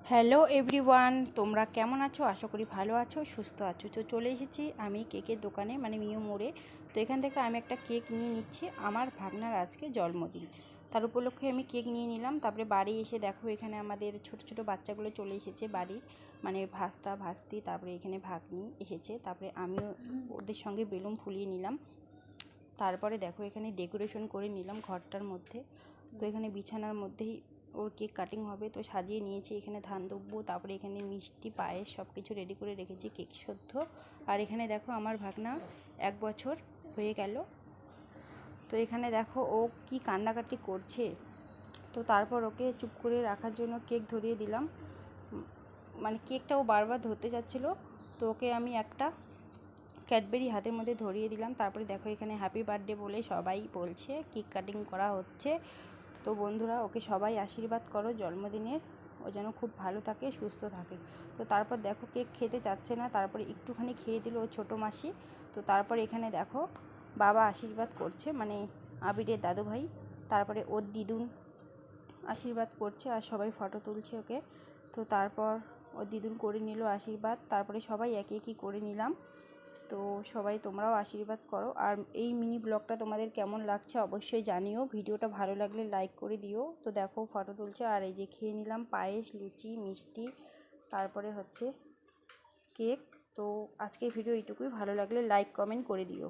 Hello everyone, তোমরা কেমন আছো? আশা করি ভালো আছো, সুস্থ আছো। তো চলে এসেছি আমি কেকের দোকানে, মানে মিও মোড়ে। তো এখান থেকে আমি একটা কেক নিয়ে নিচ্ছি। আমার ভাগনার আজকে জন্মদিন, তার উপলক্ষে আমি কেক নিয়ে নিলাম। তারপরে বাড়ি এসে দেখো এখানে আমাদের ছোট ছোট বাচ্চাগুলো চলে এসেছে বাড়ির, মানে ভাস্তা ভাস্তি, তারপরে এখানে ভাগ্নি এসেছে। তারপরে আমিও ওদের সঙ্গে বেলুন ফুলিয়ে নিলাম। তারপরে দেখো এখানে ডেকোরেশন করে নিলাম ঘরটার মধ্যে। তো এখানে বিছানার মধ্যেই ওর কেক কাটিং হবে, তো সাজিয়ে নিয়েছি। এখানে ধান দুব্বো, তারপরে এখানে মিষ্টি পায়েস সব কিছু রেডি করে রেখেছি, কেক সদ্য। আর এখানে দেখো আমার ভাগনা 1 বছর হয়ে গেল। তো এখানে দেখো ও কি কান্নাকাটি করছে। তো তারপর ওকে চুপ করে রাখার জন্য কেক ধরিয়ে দিলাম। মানে কেকটা ও বারবার ধরতে যাচ্ছিলো, তো ওকে আমি একটা ক্যাডবেরি হাতের মধ্যে ধরিয়ে দিলাম। তারপরে দেখো এখানে হ্যাপি বার্থডে বলে সবাই বলছে, কেক কাটিং করা হচ্ছে। তো বন্ধুরা, ওকে সবাই আশীর্বাদ করো জন্মদিনের, ও যেন খুব ভালো থাকে, সুস্থ থাকে। তো তারপর দেখো কেক খেতে চাচ্ছে না, তারপরে একটুখানি খেয়ে দিল ওর ছোটো মাসি। তো তারপরে এখানে দেখো বাবা আশীর্বাদ করছে, মানে আবিরের দাদুভাই। তারপরে ওর দিদুন আশীর্বাদ করছে আর সবাই ফটো তুলছে ওকে। তো তারপর ওর দিদুন করে নিল আশীর্বাদ। তারপরে সবাই একে একে করে নিলাম। তো সবাই তোমরাও আশীর্বাদ করো। আর এই মিনি ব্লগটা তোমাদের কেমন লাগছে অবশ্যই জানিও। ভিডিওটা ভালো লাগলে লাইক করে দিও। তো দেখো ফটো তুলছে, আর এই যে খেয়ে নিলাম পায়েস, লুচি, মিষ্টি, তারপরে হচ্ছে কেক। তো আজকের ভিডিও এইটুকুই। ভালো লাগলে লাইক কমেন্ট করে দিও।